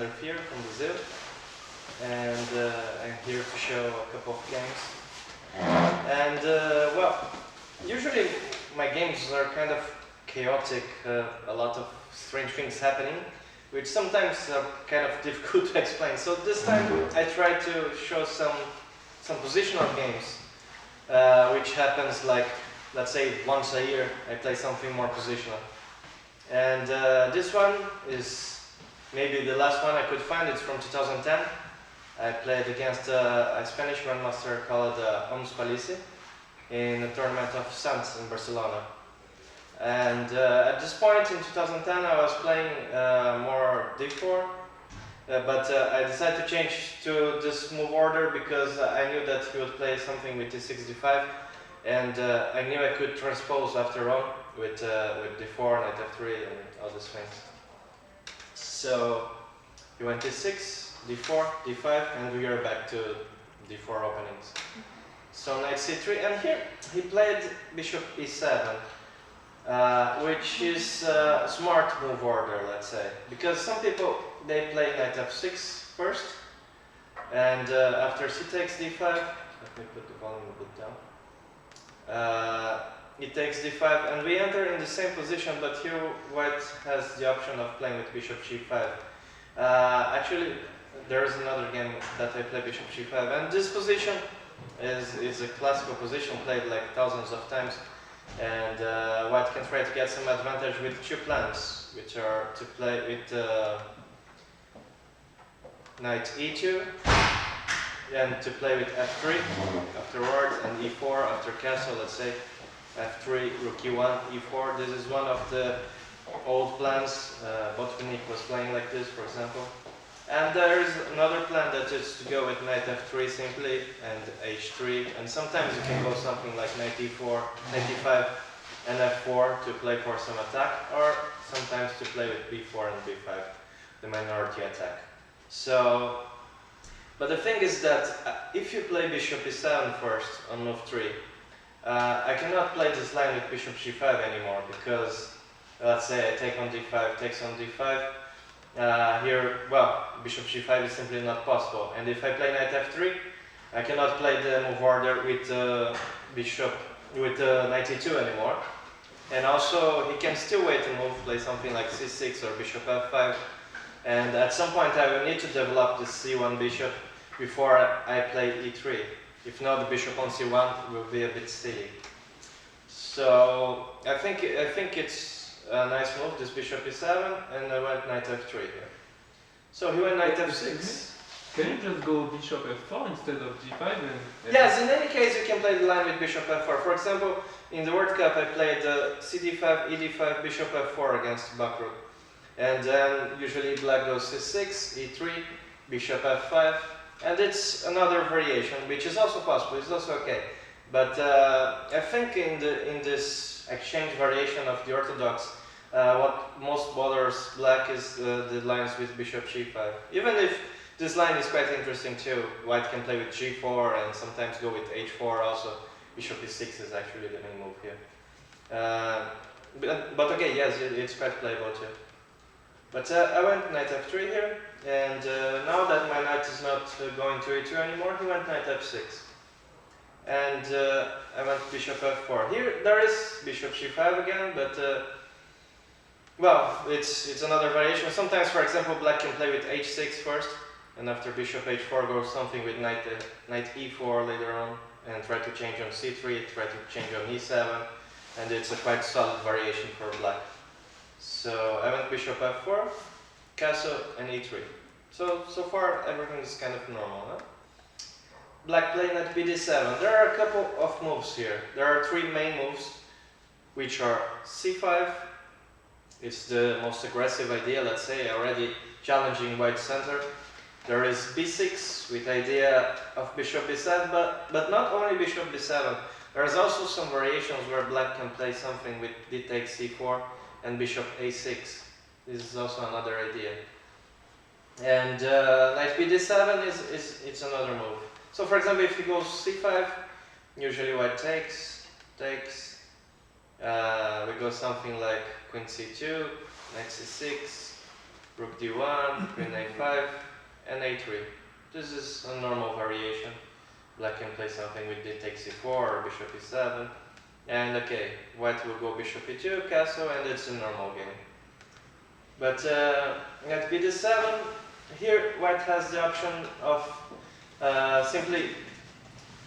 Fier from Brazil, and I'm here to show a couple of games. And well, usually my games are kind of chaotic, a lot of strange things happening, which sometimes are kind of difficult to explain. So this time I tried to show some positional games, which happens like, let's say, once a year I play something more positional. And this one is maybe the last one I could find. It's from 2010. I played against a Spanish grandmaster called Homs Palisi in a tournament of Santos in Barcelona. And at this point in 2010 I was playing more d4, but I decided to change to this move order because I knew that he would play something with d6, d5, and I knew I could transpose after on with d4, knight f3 and all these things. So he went d6, d4, d5, and we are back to d4 openings. So knight c3, and here he played bishop e7, which is a smart move order, let's say, because some people, they play knight f6 first, and after c takes d5, let me put the volume a bit down, he takes d5, and we enter in the same position, but here white has the option of playing with bishop g5. Actually, there is another game that I play bishop g5, and this position is a classical position played like thousands of times, and white can try to get some advantage with two plans, which are to play with knight e2, and to play with f3 afterwards, and e4 after castle, let's say f3, rook e1, e4. This is one of the old plans. Botvinnik was playing like this, for example. And there is another plan that is to go with knight f3 simply, and h3, and sometimes you can go something like knight e4, knight e5, and f4 to play for some attack, or sometimes to play with b4 and b5, the minority attack. So, but the thing is that if you play bishop e7 first on move 3, I cannot play this line with bishop g5 anymore, because let's say I take on d5, takes on d5, here, well, bishop g5 is simply not possible, and if I play knight f3, I cannot play the move order with bishop, with knight e2 anymore, and also he can still wait and move, play something like c6 or bishop f5, and at some point I will need to develop this c1 bishop before I play e3. If not, the bishop on c1 will be a bit silly. So I think it's a nice move, this bishop e7, and I went knight f3 here. So he went knight f6. Can you just go bishop f4 instead of g5? And yes, in any case you can play the line with bishop f4. For example, in the World Cup I played cd5, ed5, bishop f4 against Bakrut. And then usually black goes c6, e3, bishop f5, and it's another variation, which is also possible, it's also okay. But I think in this exchange variation of the orthodox, what most bothers black is the lines with bishop g5. Even if this line is quite interesting too, white can play with g4 and sometimes go with h4 also. Bishop e6 is actually the main move here. But okay, yes, it's quite playable too. But I went knight f3 here, and now that my knight is not going to e2 anymore, he went knight f6. And I went bishop f4. Here there is bishop g5 again, but well, it's another variation. Sometimes, for example, black can play with h6 first, and after bishop h4 goes something with knight e4 later on, and try to change on c3, try to change on e7, and it's a quite solid variation for black. So I went bishop f4, castle, and e3. So far everything is kind of normal, huh? Black playing at bd7. There are a couple of moves here. There are three main moves, which are c5. It's the most aggressive idea, let's say, already challenging white's center. There is b6 with idea of bishop b7, but not only bishop b7. There's also some variations where black can play something with d takes c4 and bishop a6. This is also another idea. And knight bd7 it's another move. So for example, if he goes c5, usually white takes. We go something like queen c2, knight c6, rook d1, queen a5, and a3. This is a normal variation. Black can play something with d takes c4 or bishop e7. And okay, white will go bishop e2, castle, and it's a normal game. But at bd7, here white has the option of simply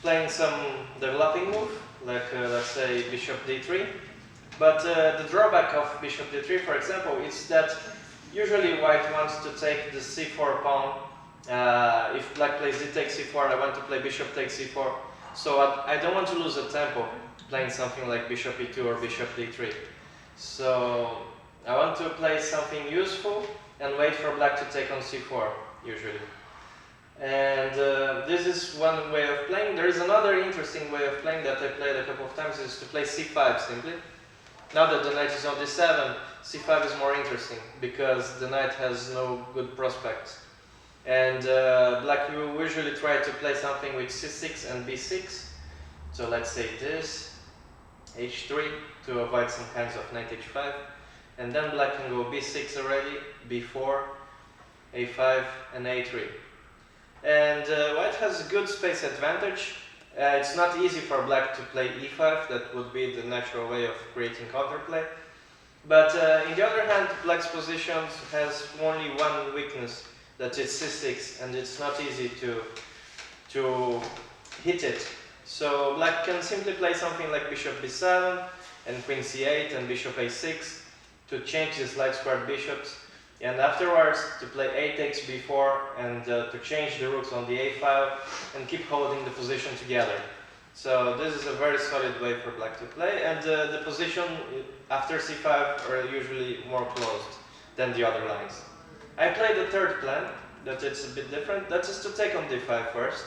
playing some developing move, like let's say bishop d3. But the drawback of bishop d3, for example, is that usually white wants to take the c4 pawn. If black plays d takes c4, I want to play bishop takes c4. So I don't want to lose a tempo playing something like bishop e2 or bishop d3. So I want to play something useful and wait for black to take on c4, usually. And this is one way of playing. There is another interesting way of playing that I played a couple of times, is to play c5 simply. Now that the knight is on d7, c5 is more interesting because the knight has no good prospects. And black will usually try to play something with c6 and b6. So let's say this, h3, to avoid some kinds of knight h5. And then black can go b6 already, b4, a5, and a3. And white has a good space advantage. It's not easy for black to play e5, that would be the natural way of creating counterplay. But on the other hand, black's position has only one weakness, that is c6, and it's not easy to hit it. So black can simply play something like bishop b7 and queen c8 and bishop a6 to change these light squared bishops, and afterwards to play a takes b4 and to change the rooks on the a file and keep holding the position together. So this is a very solid way for black to play, and the position after c5 are usually more closed than the other lines. I played the third plan, that it's a bit different. That is to take on d5 first.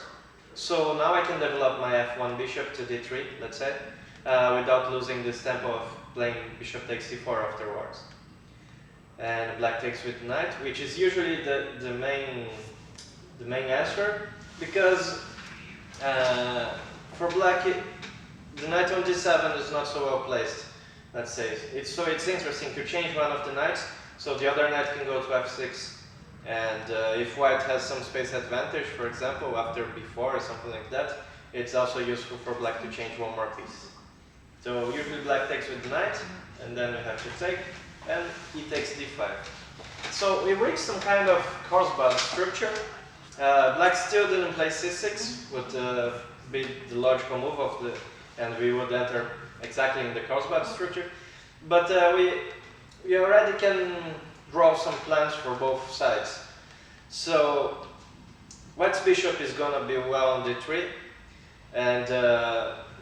So now I can develop my f1 bishop to d3, let's say, without losing this tempo of playing bishop takes c4 afterwards. And black takes with knight, which is usually the main answer, because for black the knight on d7 is not so well placed, let's say. It's interesting to change one of the knights, so the other knight can go to f6. And if white has some space advantage, for example, after b4 or something like that, it's also useful for black to change one more piece. So usually black takes with the knight, and then we have to take, and he takes d5. So we reached some kind of crossbar structure. Black still didn't play c6, would be the logical move of the, and we would enter exactly in the crossbar structure. But we already can draw some plans for both sides. So white's bishop is gonna be well on d3, and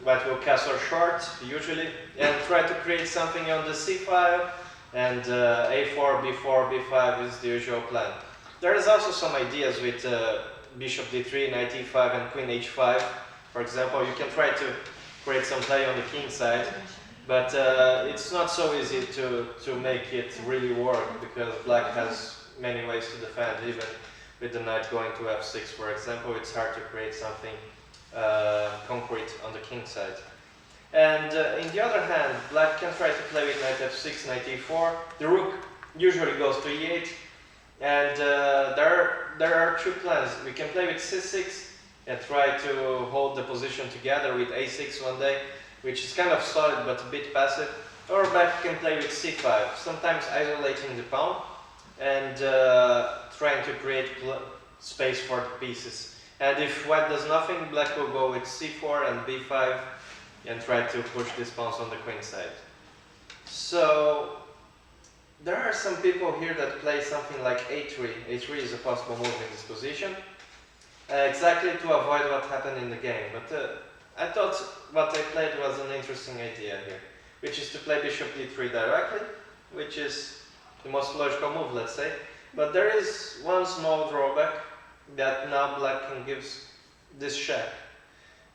white will castle short usually and try to create something on the c file, and a4, b4, b5 is the usual plan. There is also some ideas with bishop d3, knight e5, and queen h5. For example, you can try to create some play on the king side, but it's not so easy to make it really work, because black has many ways to defend. Even with the knight going to f6, for example, it's hard to create something concrete on the king side. And in the other hand, black can try to play with knight f6, knight e4. The rook usually goes to e8, and there are two plans. We can play with c6 and try to hold the position together with a6 one day, which is kind of solid but a bit passive. Or black can play with c5, sometimes isolating the pawn and trying to create space for the pieces. And if white does nothing, black will go with c4 and b5 and try to push these pawns on the queen side. So there are some people here that play something like a3. a3 is a possible move in this position, exactly to avoid what happened in the game. But I thought what I played was an interesting idea here, which is to play bishop d3 directly, which is the most logical move, let's say. But there is one small drawback, that now black can give this check.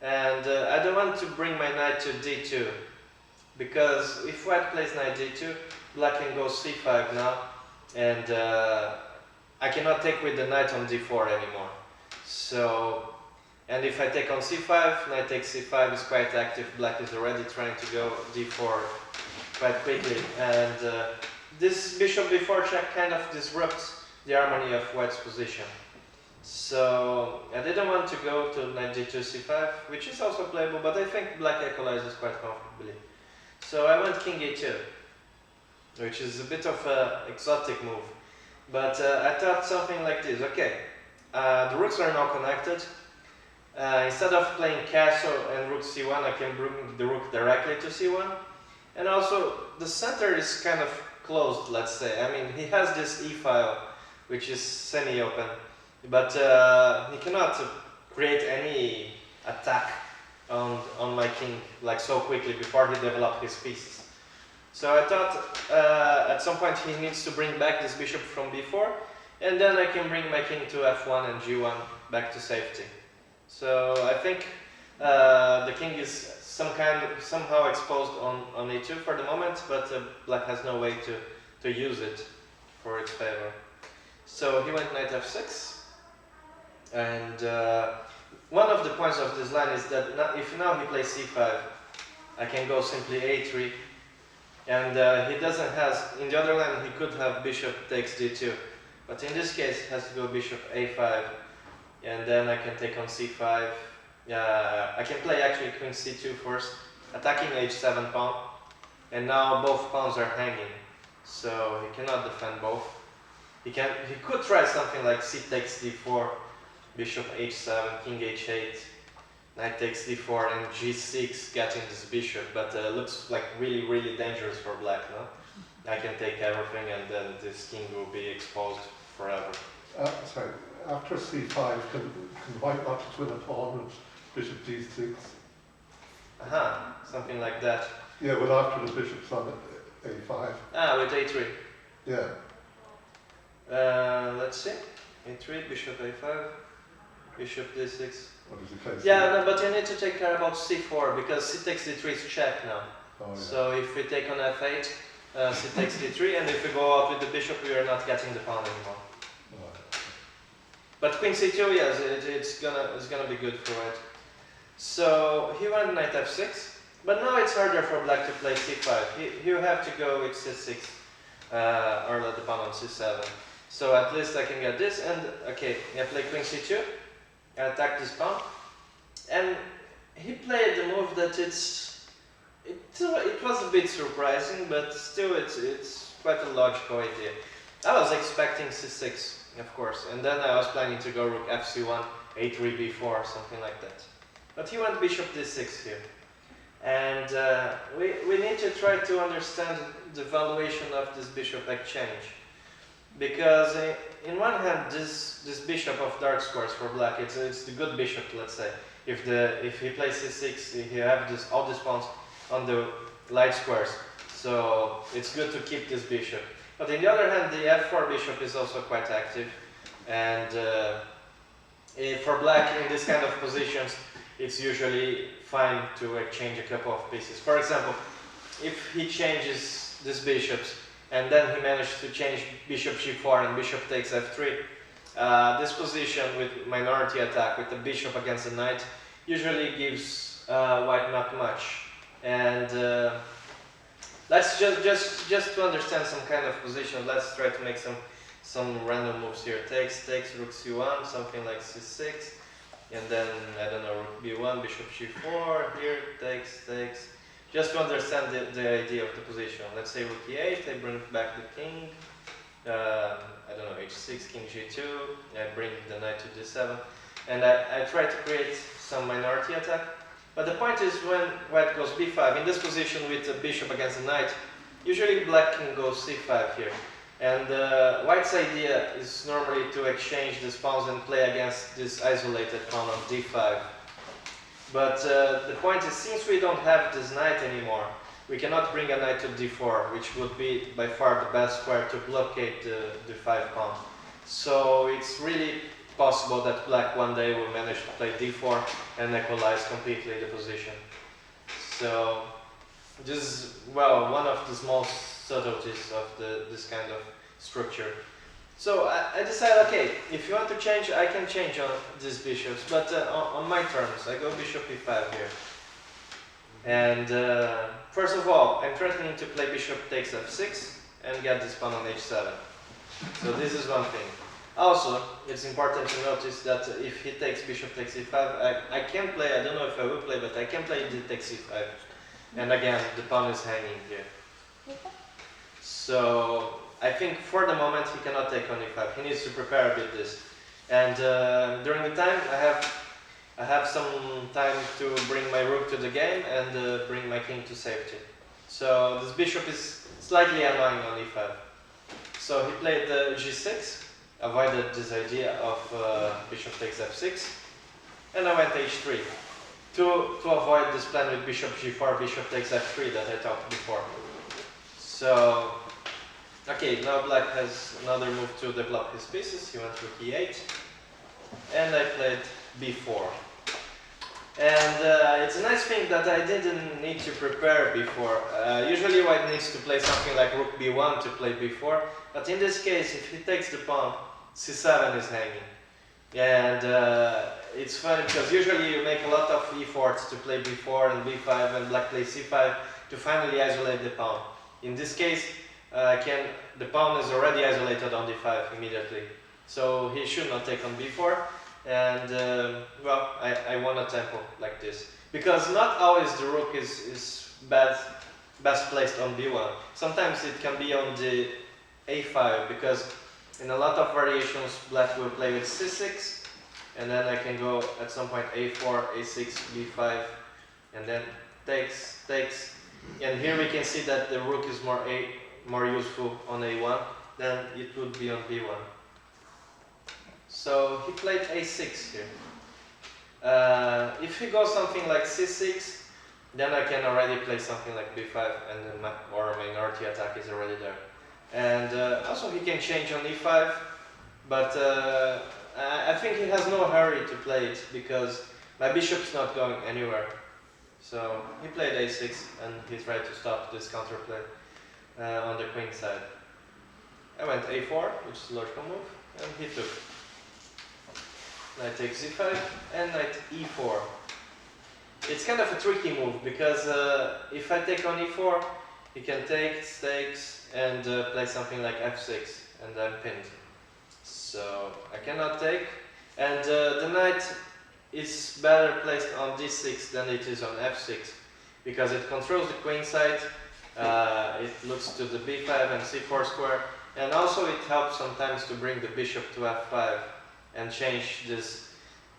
And I don't want to bring my knight to d2, because if white plays knight d2, black can go c5 now, and I cannot take with the knight on d4 anymore. So, and if I take on c5, knight takes c5 is quite active. Black is already trying to go d4 quite quickly, and this bishop b4 check kind of disrupts the harmony of white's position. So I didn't want to go to knight g2 c5, which is also playable, but I think black equalizes quite comfortably. So I went king a2, which is a bit of an exotic move. But I thought something like this. Okay, the rooks are now connected. Instead of playing castle and rook c1, I can bring the rook directly to c1. And also, the center is kind of closed, let's say. I mean, he has this e-file, which is semi-open, but he cannot create any attack on my king like so quickly before he develops his pieces. So I thought at some point he needs to bring back this bishop from b4, and then I can bring my king to f1 and g1 back to safety. So I think the king is somehow exposed on a2 for the moment, but black has no way to use it for its favor. So he went knight f6, and one of the points of this line is that if now he plays c5, I can go simply a3, and he doesn't have, in the other line he could have bishop takes d2, but in this case he has to go bishop a5, and then I can take on c5. I can play actually queen c2 first, attacking h7 pawn, and now both pawns are hanging, so he cannot defend both. He could try something like c takes d4, bishop h7, king h8, knight takes d4, and g6 getting this bishop, but looks like really dangerous for black, no? I can take everything, and then this king will be exposed forever. Sorry, after c5, can white not just win a pawn with bishop d6? Something like that. Yeah, but after the bishop's on a5. With a3. Yeah. Let's see. a3, bishop a5, bishop d6. What is the case? Yeah, no, but you need to take care about c4, because c takes d3 is check now. Oh, yeah. So if we take on f8, c takes d3, and if we go out with the bishop, we are not getting the pawn anymore. Right. But queen c2, yes, it's gonna be good for white. So he went knight f6, but now it's harder for black to play c5. You have to go with c6, or let the pawn on c7. So at least I can get this, and okay, I play queen c2, I attack this pawn, and he played the move that it was a bit surprising, but still it's quite a logical idea. I was expecting c6, of course, and then I was planning to go rook fc1, a3, b4, something like that. But he went bishop d6 here. And we need to try to understand the valuation of this bishop exchange. Because in one hand, this bishop of dark squares for black, it's the good bishop, let's say. If he plays c6, he have all these pawns on the light squares. So it's good to keep this bishop. But on the other hand, the f4 bishop is also quite active. And for black in this kind of positions, it's usually fine to exchange a couple of pieces. For example, if he changes these bishops and then he managed to change bishop g4 and bishop takes f3, this position with minority attack with the bishop against the knight usually gives white not much. And let's just to understand some kind of position, let's try to make some random moves here. Takes, rook c1, something like c6. And then, I don't know, rook b1, bishop g4, here, takes. Just to understand the idea of the position. Let's say rook e8, I bring back the king. I don't know, h6, king g2, I bring the knight to d7. And I try to create some minority attack. But the point is when white goes b5, in this position with the bishop against the knight, usually black can go c5 here. And white's idea is normally to exchange these pawns and play against this isolated pawn on d5. But the point is, since we don't have this knight anymore, we cannot bring a knight to d4, which would be by far the best square to blockade the d5 pawn. So it's really possible that black one day will manage to play d4 and equalize completely the position. So this is, well, one of the small subtleties of this kind of structure. So I decided, okay, if you want to change, I can change on these bishops, but on my terms, I go bishop e5 here. And first of all, I'm threatening to play bishop takes f6 and get this pawn on h7. So this is one thing. Also, it's important to notice that if he takes bishop takes e5, I can play, I don't know if I will play, but I can play d takes e5. And again, the pawn is hanging here. So I think for the moment he cannot take on e5. He needs to prepare a bit this. And during the time, I have some time to bring my rook to the game and bring my king to safety. So this bishop is slightly annoying on e5. So he played g6, avoided this idea of bishop takes f6, and I went h3 to avoid this plan with bishop g4, bishop takes f3 that I talked before. So, okay, now black has another move to develop his pieces. He went rook e8, and I played b4. And it's a nice thing that I didn't need to prepare before. Usually white needs to play something like rook b1 to play b4, but in this case, if he takes the pawn, c7 is hanging. And it's funny because usually you make a lot of efforts to play b4 and b5 and black plays c5 to finally isolate the pawn. In this case, the pawn is already isolated on d5 immediately. So he should not take on b4. And well, I won a tempo like this. Because not always the rook is best placed on b1. Sometimes it can be on the a5, because in a lot of variations black will play with c6, and then I can go at some point a4, a6, b5, and then takes. And here we can see that the rook is more useful on a1 than it would be on b1. So he played a6 here. If he goes something like c6, then I can already play something like b5, and then our minority attack is already there. And also he can change on e5, but I think he has no hurry to play it because my bishop's not going anywhere. So he played a6 and he tried to stop this counterplay on the queen side. I went a4, which is a logical move, and he took. Knight takes e5 and knight e4. It's kind of a tricky move because if I take on e4, he can take, takes, and play something like f6, and I'm pinned. So I cannot take, and the knight is better placed on d6 than it is on f6, because it controls the queen side, it looks to the b5 and c4 square, and also it helps sometimes to bring the bishop to f5 and change this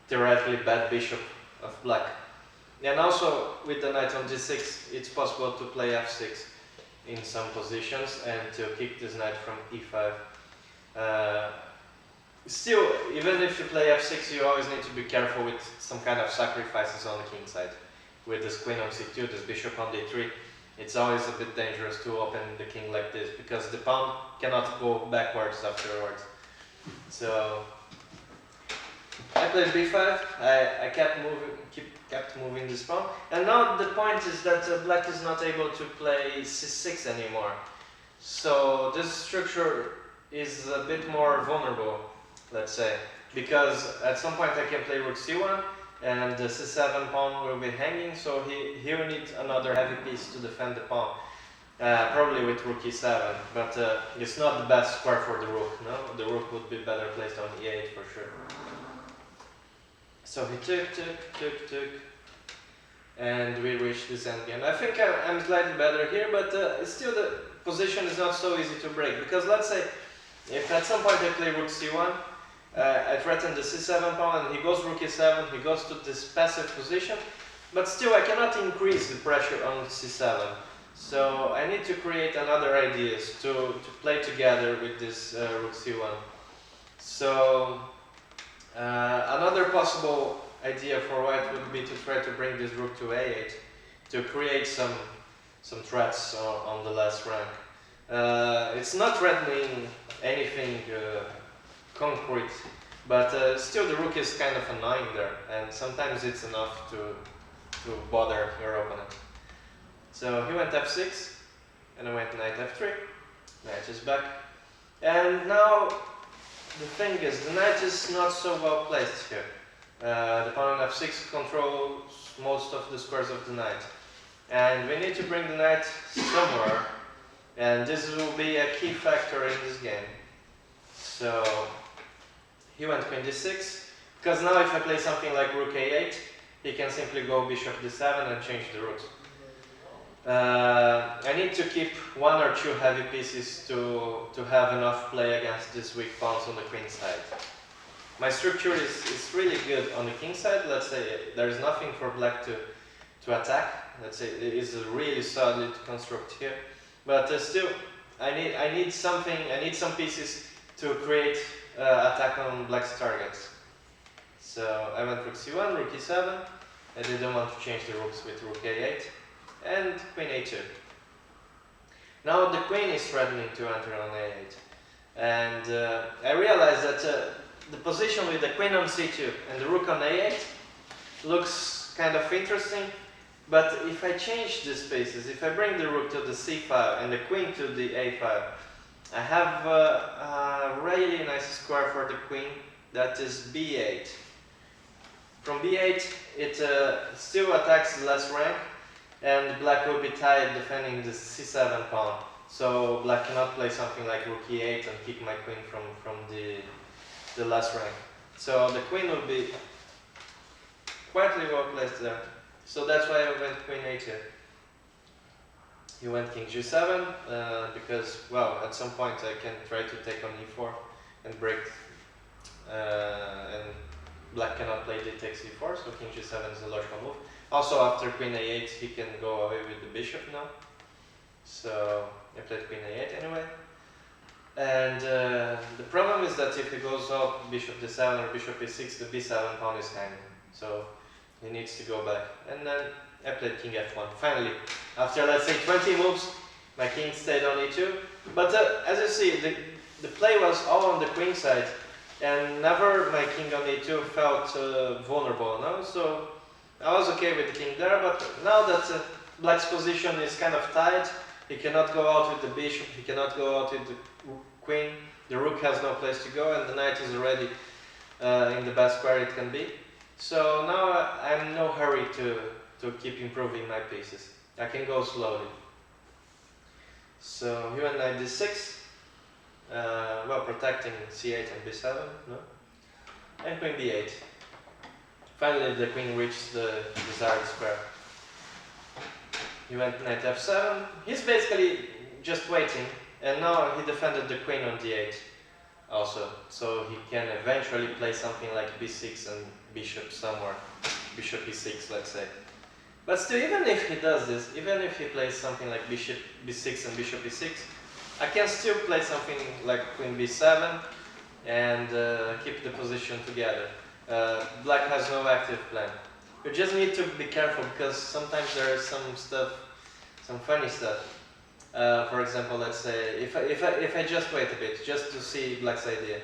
theoretically bad bishop of black. And also with the knight on d6, it's possible to play f6 in some positions and to kick this knight from e5. Still, even if you play f6, you always need to be careful with some kind of sacrifices on the king side. With this queen on c2, this bishop on d3, it's always a bit dangerous to open the king like this, because the pawn cannot go backwards afterwards. So I played b5, I kept moving this pawn, and now the point is that black is not able to play c6 anymore. So this structure is a bit more vulnerable, let's say, because at some point I can play rook c1 and the c7 pawn will be hanging, so he will need another heavy piece to defend the pawn, probably with rook e7, but it's not the best square for the rook, no? The rook would be better placed on e8 for sure. So he took, and we reached this endgame. I think I'm slightly better here, but still the position is not so easy to break, because let's say if at some point I play rook c1, I threaten the c7 pawn and he goes rook e7, he goes to this passive position, but still I cannot increase the pressure on c7. So I need to create another ideas to play together with this rook c1. So another possible idea for white would be to try to bring this rook to a8 to create some threats on the last rank. It's not threatening anything concrete, but still the rook is kind of annoying there, and sometimes it's enough to bother your opponent. So he went f6, and I went knight f3, knight is back, and now the thing is, the knight is not so well placed here. The pawn on f6 controls most of the squares of the knight, and we need to bring the knight somewhere, and this will be a key factor in this game. So he went queen d6, because now if I play something like rook a8, he can simply go bishop d7 and change the rooks. I need to keep one or two heavy pieces to have enough play against these weak pawns on the queen side. My structure is really good on the king side. Let's say there is nothing for black to attack. Let's say it is a really solid construct here. But still, I need some pieces to create attack on black's targets. So I went rook c1, rook e7. I didn't want to change the rooks with rook a8 and queen a2. Now the queen is threatening to enter on a8, and I realized that the position with the queen on c2 and the rook on a8 looks kind of interesting. But if I change the spaces, if I bring the rook to the c file and the queen to the a file, I have a really nice square for the queen, that is b8. From b8, it still attacks the last rank, and black will be tied defending the c7 pawn. So black cannot play something like rook e8 and kick my queen from the last rank. So the queen will be quietly well placed there. So that's why I went queen a2. He went king g7 because, well, at some point I can try to take on e4 and break, and black cannot play d takes e4, so king g7 is a logical move. Also, after queen a8, he can go away with the bishop now. So I played queen a8 anyway. And the problem is that if he goes out bishop d7 or bishop e6, the b7 pawn is hanging. So he needs to go back. And then I played king f1. Finally, after let's say 20 moves, my king stayed on e2. But as you see, the play was all on the queen side, and never my king on e2 felt vulnerable. No? So I was okay with the king there, but now that black's position is kind of tight, he cannot go out with the bishop, he cannot go out with the queen, the rook has no place to go, and the knight is already in the best square it can be. So now I'm in no hurry to keep improving my pieces. I can go slowly. So here went knight d6, well, protecting c8 and b7, no? And queen b8. Finally the queen reached the desired square. He went knight f7. He's basically just waiting, and now he defended the queen on d8 also. So he can eventually play something like b6 and bishop somewhere. Bishop e6, let's say. But still, even if he does this, even if he plays something like bishop b6 and bishop e6, I can still play something like queen b7 and keep the position together. Black has no active plan. You just need to be careful, because sometimes there is some stuff, some funny stuff. For example, let's say if I just wait a bit, just to see black's idea,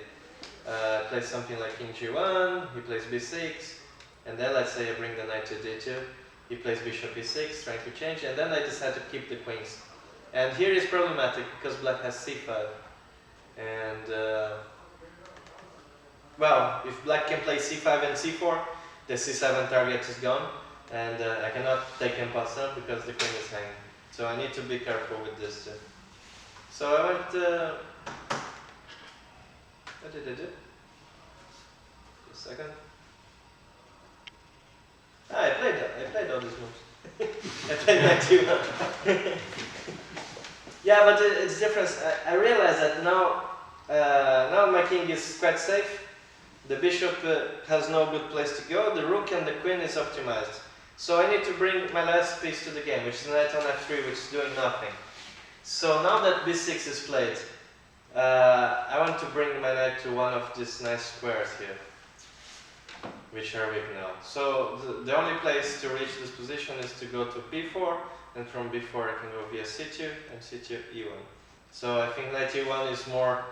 plays something like king g1, he plays b6, and then let's say I bring the knight to d2, he plays bishop e6, trying to change, and then I decide to keep the queens. And here is problematic because black has c5, and well, if black can play c5 and c4, the c7 target is gone, and I cannot take en passant because the queen is hanging. So I need to be careful with this too. So I went. What did I do? Just a second. I played all these moves. I played knight e1. Yeah, but it's different. I realize that now. Now my king is quite safe. The bishop has no good place to go. The rook and the queen is optimized. So I need to bring my last piece to the game, which is knight on f3, which is doing nothing. So now that b6 is played, I want to bring my knight to one of these nice squares here, which are weak now. So the only place to reach this position is to go to b4, and from b4 I can go via c2 and c2 e1. So I think knight e1 is more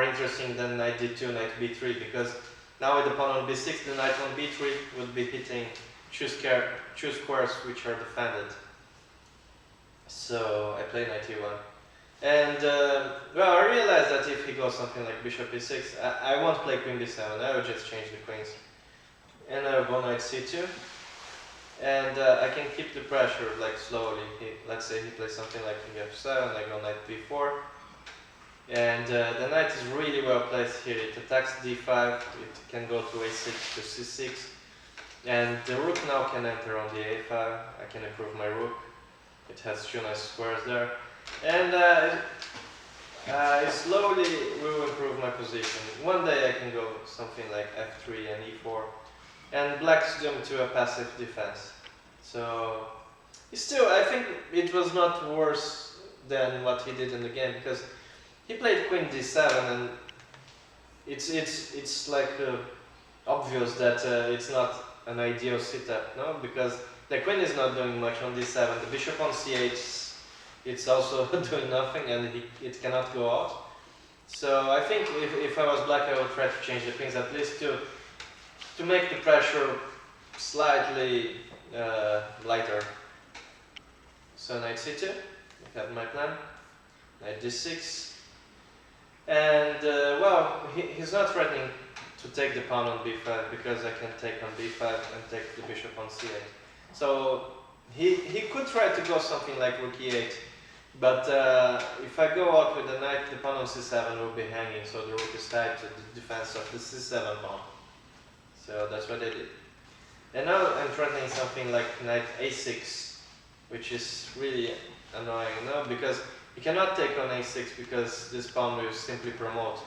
interesting than knight d2, knight b3, because now with the pawn on b6, the knight on b3 would be hitting two squares which are defended. So I play knight e1. And well, I realized that if he goes something like bishop e6, I won't play queen b7, I will just change the queens. And I will go knight c2. And I can keep the pressure like slowly. Let's say he plays something like king f7, I go knight b4. And the knight is really well placed here. It attacks d5, it can go to a6 to c6, and the rook now can enter on the a5. I can improve my rook. It has 2 nice squares there, and it slowly will improve my position. One day I can go something like f3 and e4, and black's doomed to a passive defense. So still, I think it was not worse than what he did in the game, because he played queen d7, and it's like obvious that it's not an ideal setup, no? Because the queen is not doing much on d7. The bishop on c8, it's also doing nothing, and it cannot go out. So I think if I was black, I would try to change the queens at least to make the pressure slightly lighter. So knight c2, I have my plan. Knight d6. And well, he's not threatening to take the pawn on b5, because I can take on b5 and take the bishop on c8. So he could try to go something like rook e8, but if I go out with the knight, the pawn on c7 will be hanging, so the rook is tied to the defense of the c7 pawn. So that's what I did. And now I'm threatening something like knight a6, which is really annoying now, because you cannot take on a6 because this pawn will simply promote.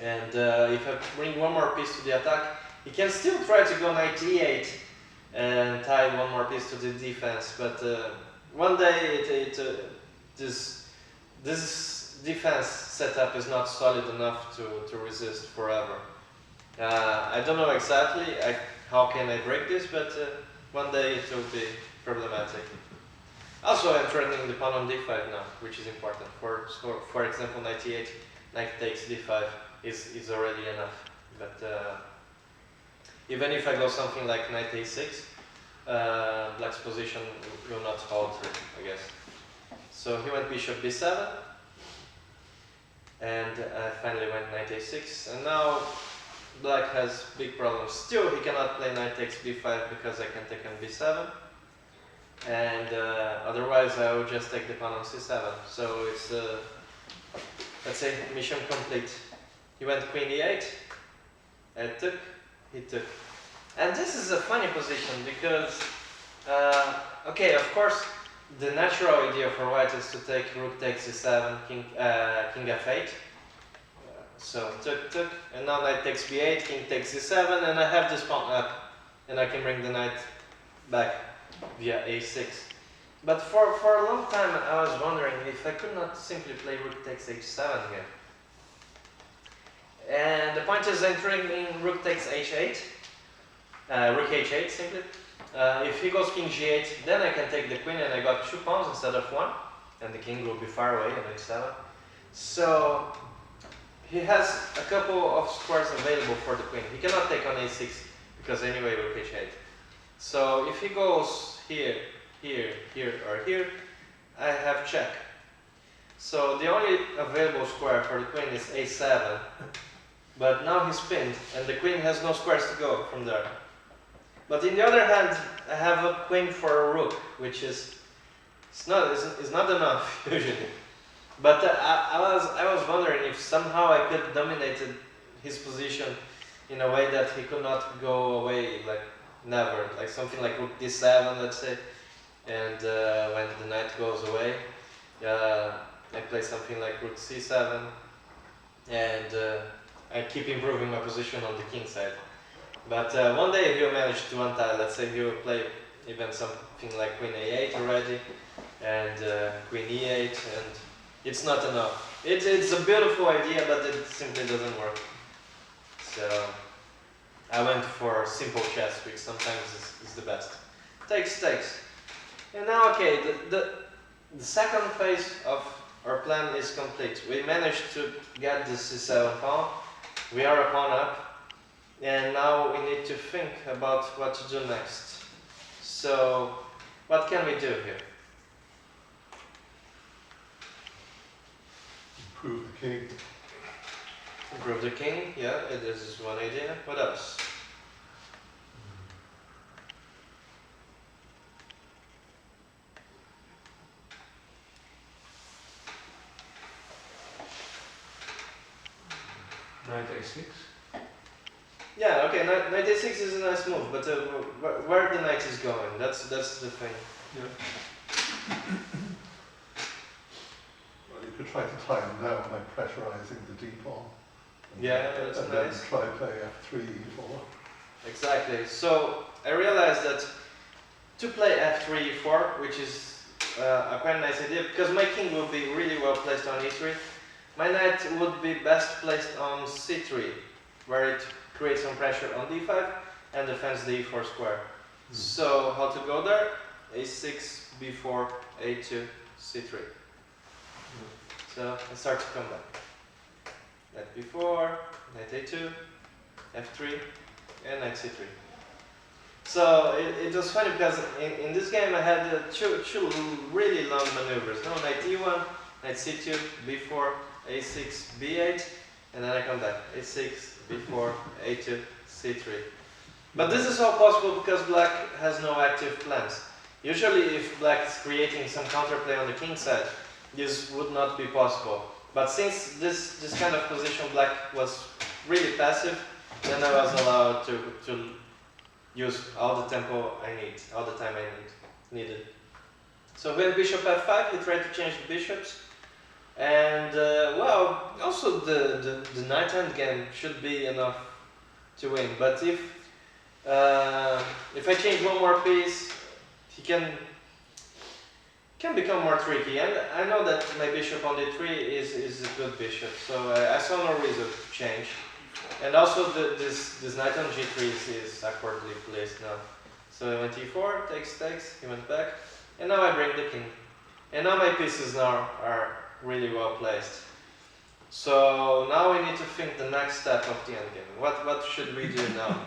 And if I bring one more piece to the attack, he can still try to go knight e8 and tie one more piece to the defense. But one day this defense setup is not solid enough to resist forever. I don't know exactly how can I break this, but one day it will be problematic. Also, I'm threatening the pawn on d5 now, which is important. For example, knight e8, knight takes d5 is already enough. But even if I go something like knight a6, black's position will not alter, I guess. So he went bishop b7, and I finally went knight a6, and now black has big problems. Still, he cannot play knight takes b5 because I can take on b7. And otherwise I will just take the pawn on c7. So it's, let's say, mission complete. He went queen e8, I took, he took. And this is a funny position because, okay, of course, the natural idea for white is to take rook takes c7, king f8. So took, and now knight takes b8, king takes c7, and I have this pawn up, and I can bring the knight back via a6. But for a long time I was wondering if I could not simply play rook takes h7 here. And the point is entering in rook takes h8, rook h8 simply. If he goes king g8, then I can take the queen, and I got 2 pawns instead of 1, and the king will be far away on h7. So he has a couple of squares available for the queen. He cannot take on a6 because anyway rook h8. So if he goes here, here, here, or here, I have check. So the only available square for the queen is a7, but now he's pinned, and the queen has no squares to go from there. But in the other hand, I have a queen for a rook, which is not enough usually. But I was wondering if somehow I could dominate his position in a way that he could not go away, like never, like something like rook d7, let's say. And when the knight goes away, I play something like rook c7, and I keep improving my position on the king side. But one day he'll manage to untie. Let's say he'll play even something like queen a8 already, and queen e8, and it's not enough. It's a beautiful idea, but it simply doesn't work. So I went for simple chess, which sometimes is the best. Takes. And now, okay, the second phase of our plan is complete. We managed to get the c7 pawn. We are a pawn up, and now we need to think about what to do next. So, what can we do here? Improve the king. Improve the king, yeah, this is one idea. What else? knight a6. Yeah, okay, knight a6 is a nice move, but where the knight is going, that's the thing. Yeah. Well, you could try to tie him down by pressurizing the d pawn. Yeah, that's and nice. then try play f3, e4. Exactly. So I realized that to play f3, e4, which is a quite nice idea, because my king would be really well placed on e3, my knight would be best placed on c3, where it creates some pressure on d5 and defends the e4 square. So how to go there? a6, b4, a2, c3. So I start to come back. Knight b4, knight a2, f3, and knight c3. So it was funny because in this game I had two really long maneuvers. No, knight e1, knight c2, b4, a6, b8, and then I come back. a6, b4, a2, c3. But this is all possible because black has no active plans. Usually if black is creating some counterplay on the king side, this would not be possible. But since this kind of position black was really passive, then I was allowed to use all the tempo I need, all the time I needed. So when bishop f5, he tried to change the bishops. And well, also the knight endgame should be enough to win. But if I change one more piece, he can become more tricky. And I know that my bishop on d3 is a good bishop, so I saw no reason to change. And also this knight on g3 is awkwardly placed now. So I went e4, takes, he went back, and now I bring the king. And now my pieces now are really well placed. So now we need to think the next step of the endgame. What should we do now?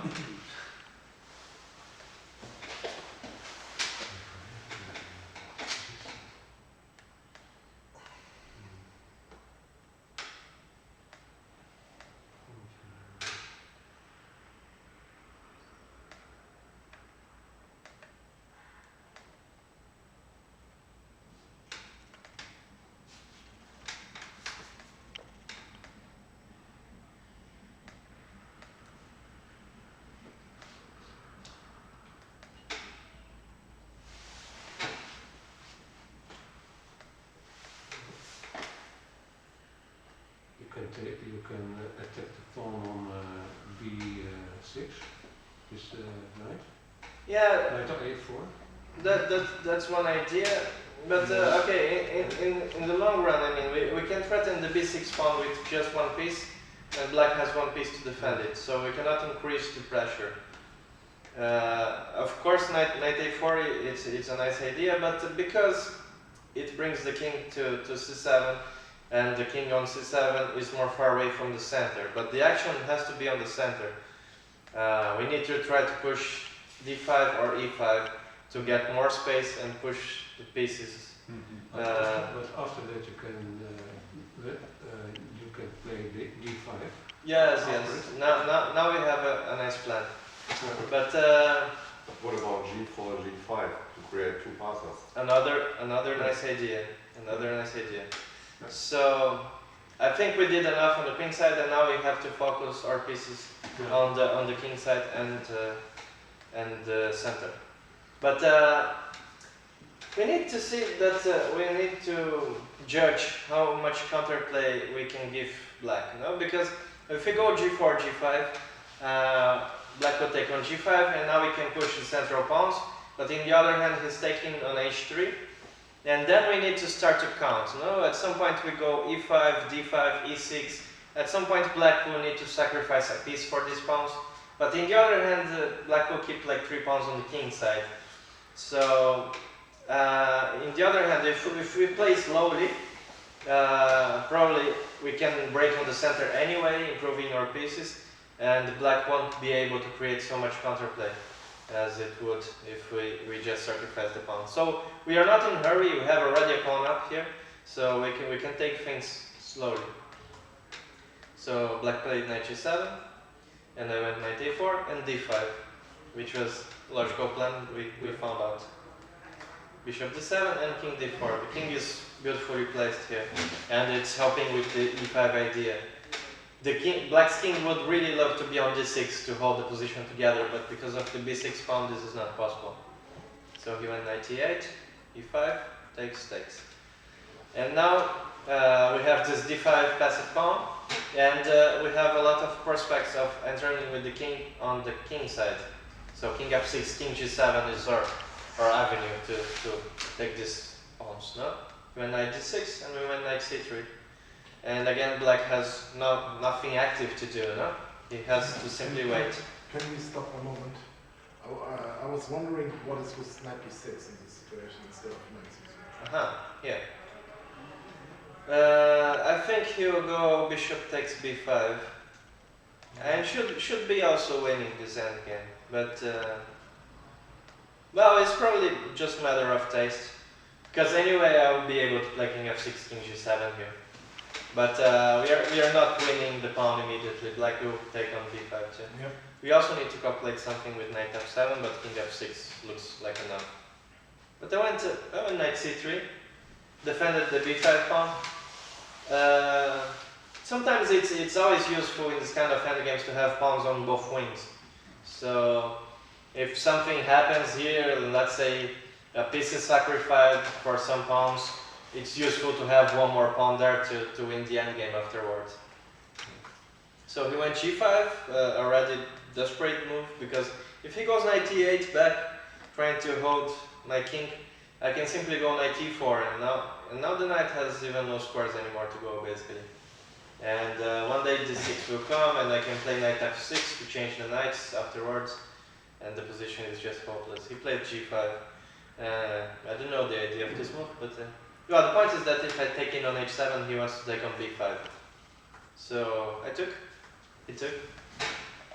You can attack the pawn on b6, this knight. Yeah, Knight a4. that's one idea. But okay, in the long run, I mean, we can threaten the b6 pawn with just one piece, and black has one piece to defend it, so we cannot increase the pressure. Of course, knight a4, it's a nice idea, but because it brings the king to c7, and the king on c7 is more far away from the center, but the action has to be on the center. We need to try to push d5 or e5 to get more space and push the pieces. But after that you can play d5. Yes. Now we have a nice plan. But what about g4, g5 to create two passes? another nice idea. So I think we did enough on the queen side, and now we have to focus our pieces on the king side and the center. But we need to see that we need to judge how much counterplay we can give black. No, because if we go g4, g5, black will take on g5, and now we can push the central pawns. But in the other hand, he's taking on h3. And then we need to start to count. No? At some point we go e5, d5, e6. At some point black will need to sacrifice a piece for these pawns. But in the other hand, black will keep like 3 pawns on the king side. So in the other hand, if we play slowly, probably we can break on the center anyway, improving our pieces. And black won't be able to create so much counterplay as it would if we just sacrifice the pawn. So we are not in a hurry, we have already a pawn up here, so we can take things slowly. So black played knight g7, and I went knight a4 and d5, which was a logical plan, we found out. Bishop d7 and king d4. The king is beautifully placed here, and it's helping with the e5 idea. Black's king would really love to be on d6 to hold the position together, but because of the b6 pawn, this is not possible. So he went knight e8, e5, takes. And now we have this d5 passive pawn, and we have a lot of prospects of entering with the king on the king side. So king f6, king g7 is our avenue to take these pawns. No? We went knight d6 and we went knight c3. And again, black has nothing active to do. No? He has to simply wait. Can we stop a moment? I was wondering what is with knight b6 in this situation instead of knight c3. Yeah. I think he'll go bishop takes b5. And should be also winning this endgame. But, well, it's probably just a matter of taste. Because anyway, I will be able to play king f6, king g7 here. But we are not winning the pawn immediately. Black will take on b5 too. Yep. We also need to calculate something with knight f7, but king f6 looks like enough. But I went knight c3, defended the b5 pawn. Sometimes it's always useful in this kind of endgames to have pawns on both wings. So if something happens here, let's say a piece is sacrificed for some pawns, it's useful to have one more pawn there to win the endgame afterwards. So he went g5, already desperate move, because if he goes knight e8 back, trying to hold my king, I can simply go knight e4, and now the knight has even no squares anymore to go, basically. And one day d6 will come, and I can play knight f6 to change the knights afterwards, and the position is just hopeless. He played g5. I don't know the idea of this move, but well, the point is that if I take in on h7, he wants to take on b5. So I took, he took,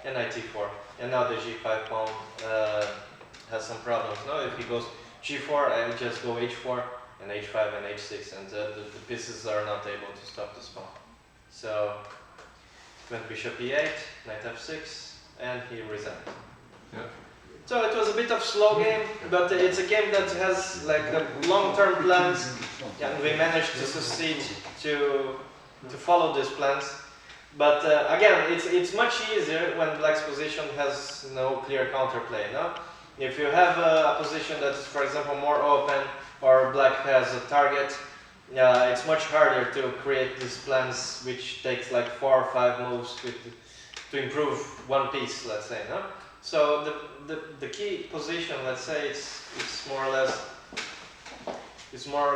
and knight e4. And now the g5 pawn has some problems. Now if he goes g4, I will just go h4, and h5 and h6, and the pieces are not able to stop this pawn. So went bishop e8, knight f6, and he resigned. Yeah. So it was a bit of slow game, but it's a game that has like long-term plans, and we managed to succeed to follow these plans. But again, it's much easier when black's position has no clear counterplay. No, if you have a position that is, for example, more open, or black has a target, it's much harder to create these plans, which takes like 4 or 5 moves to improve one piece, let's say. No. So the key position, let's say, it's more or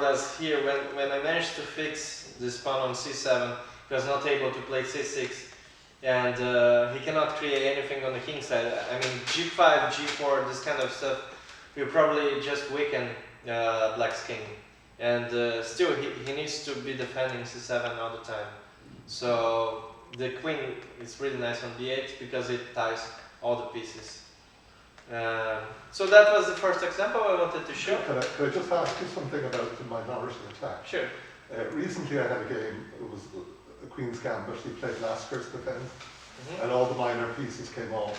less here. When I managed to fix this pawn on c7, he was not able to play c6, and he cannot create anything on the king side. I mean, g5, g4, this kind of stuff will probably just weaken black's king, and still he needs to be defending c7 all the time. So the queen is really nice on b8 because it ties all the pieces. So that was the first example I wanted to show. Can I just ask you something about the minority attack? Sure. Recently I had a game, it was a Queen's Gambit, he played Lasker's defence, and all the minor pieces came off,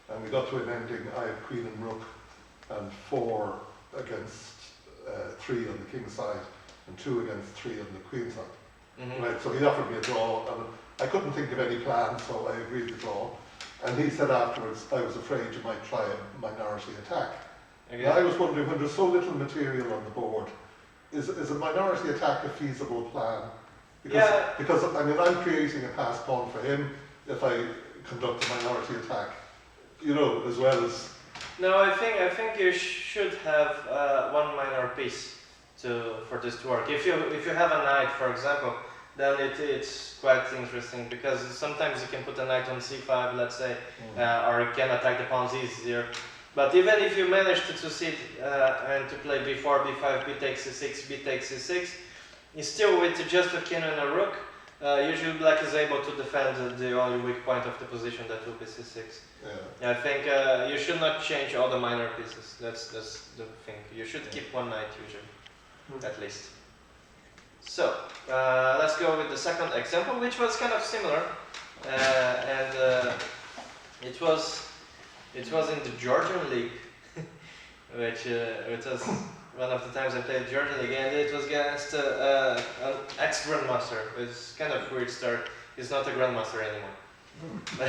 and we got to an ending, I had Queen and Rook, and 4 against 3 on the King's side, and 2 against 3 on the Queen's side. Right, so he offered me a draw, and I couldn't think of any plan, so I agreed to draw. And he said afterwards, I was afraid you might try a minority attack. Okay. I was wondering, when there's so little material on the board, is a minority attack a feasible plan? Because I mean, I'm creating a pass pawn for him if I conduct a minority attack, you know, as well as... No, I think you should have one minor piece for this to work. If you have a knight, for example, then it's quite interesting, because sometimes you can put a knight on c5, let's say, or you can attack the pawns easier. But even if you manage to succeed and to play b4, b5, b takes c6, b takes c6, it's still with just a king and a rook. Usually black is able to defend the only weak point of the position, that will be c6. Yeah. I think you should not change all the minor pieces. That's the thing. You should keep one knight usually, at least. So let's go with the second example, which was kind of similar, and it was in the Georgian League, which was one of the times I played Georgian League, and it was against an ex-grandmaster. It's kind of weird start. he's not a grandmaster anymore. No,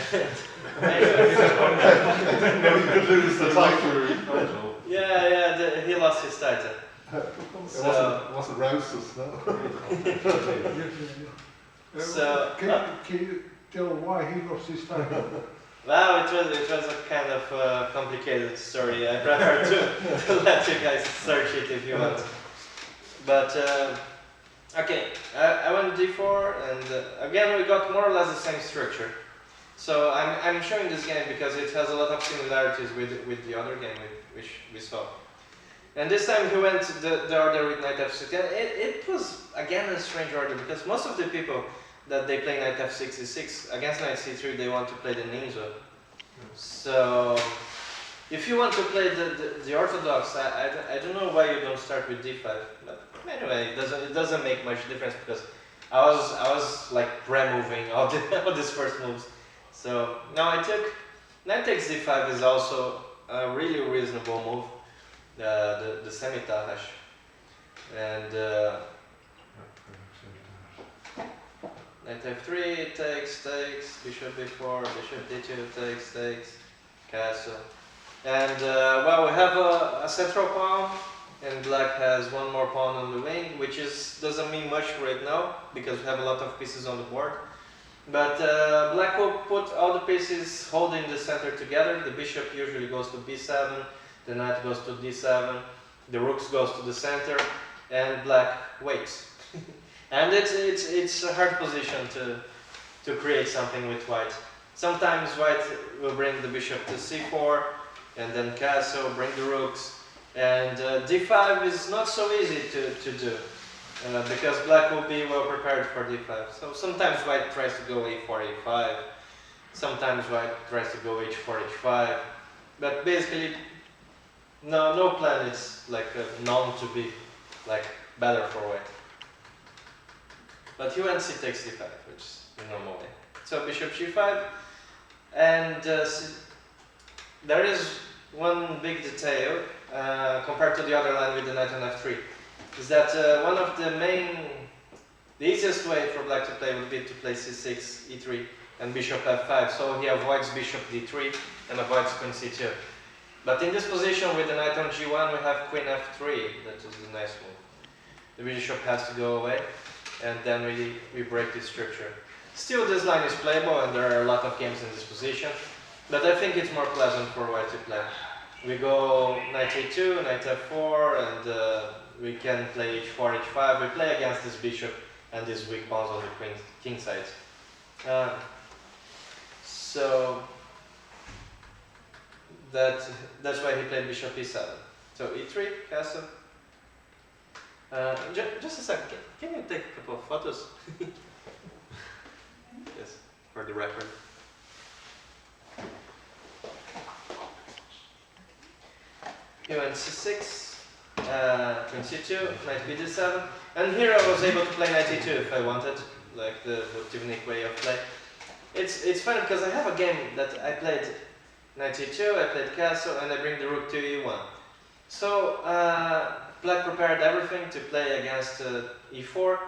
you could lose the title. Yeah, he lost his title. It wasn't Rouse's, no. So, Can you tell why he lost his title? wow, it was a kind of complicated story. I prefer to let you guys search it if you want. But okay, I went d4, and again we got more or less the same structure. So I'm showing this game because it has a lot of similarities with the other game which we saw. And this time he went the order with knight f6. And it was again a strange order because most of the people that they play knight f6 e6 against knight c3 they want to play the ninja. So if you want to play the orthodox, I don't know why you don't start with d5. But anyway, it doesn't make much difference because I was like pre-moving all these first moves. So now I took knight takes d5 is also a really reasonable move. The semi-Tahash. And knight f3 takes, bishop b4, bishop d2 takes, castle. And well, we have a central pawn, and black has one more pawn on the wing, which doesn't mean much right now because we have a lot of pieces on the board. But black will put all the pieces holding the center together. The bishop usually goes to b7. The knight goes to d7, the rook goes to the center, and black waits. And it's a hard position to create something with white. Sometimes white will bring the bishop to c4, and then castle, bring the rooks. And d5 is not so easy to do, because black will be well prepared for d5. So sometimes white tries to go a4, a5, sometimes white tries to go h4, h5, but basically no plan is like known to be like better for white. But he went c takes d5, which is the normal way. So bishop g5, and there is one big detail compared to the other line with the knight on f3, is that the easiest way for black to play would be to play c6, e3, and bishop f5, so he avoids bishop d3 and avoids queen c2. But in this position with the knight on g1 we have queen f3, that is a nice move. The bishop has to go away, and then we break this structure. Still this line is playable and there are a lot of games in this position, but I think it's more pleasant for white to play. We go knight a2, knight f4, and we can play h4, h5. We play against this bishop and these weak pawns on the king side. So that's why he played bishop e7. So e3, castle. Just a second, can you take a couple of photos? Yes, for the record. He went c6, queen c2, knight b d7, and here I was able to play knight e2 if I wanted, like the Tivnik way of play. It's funny because I have a game that I played knight e2, I played castle, and I bring the rook to e1. So black prepared everything to play against e4.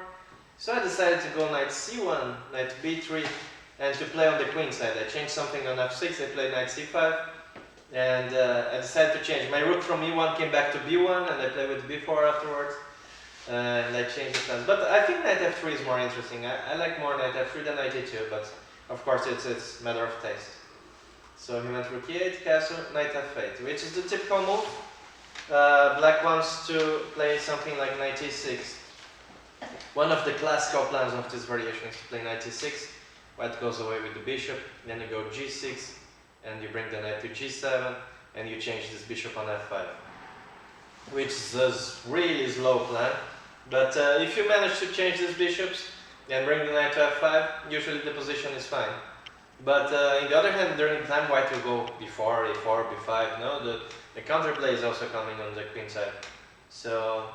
So I decided to go knight c1, knight b3, and to play on the queen side. I changed something on f6, I played knight c5, and I decided to change. My rook from e1 came back to b1, and I played with b4 afterwards, and I changed the plans. But I think knight f3 is more interesting. I like more knight f3 than knight e2, but of course it's a matter of taste. So he went rook e8, castle, knight f8, which is the typical move. Black wants to play something like knight e6. One of the classical plans of this variation is to play knight e6. White goes away with the bishop, then you go g6, and you bring the knight to g7, and you change this bishop on f5. Which is a really slow plan, but if you manage to change these bishops and bring the knight to f5, usually the position is fine. But on the other hand, during the time white will go b4, a4, b5. No, the counterplay is also coming on the queen side. So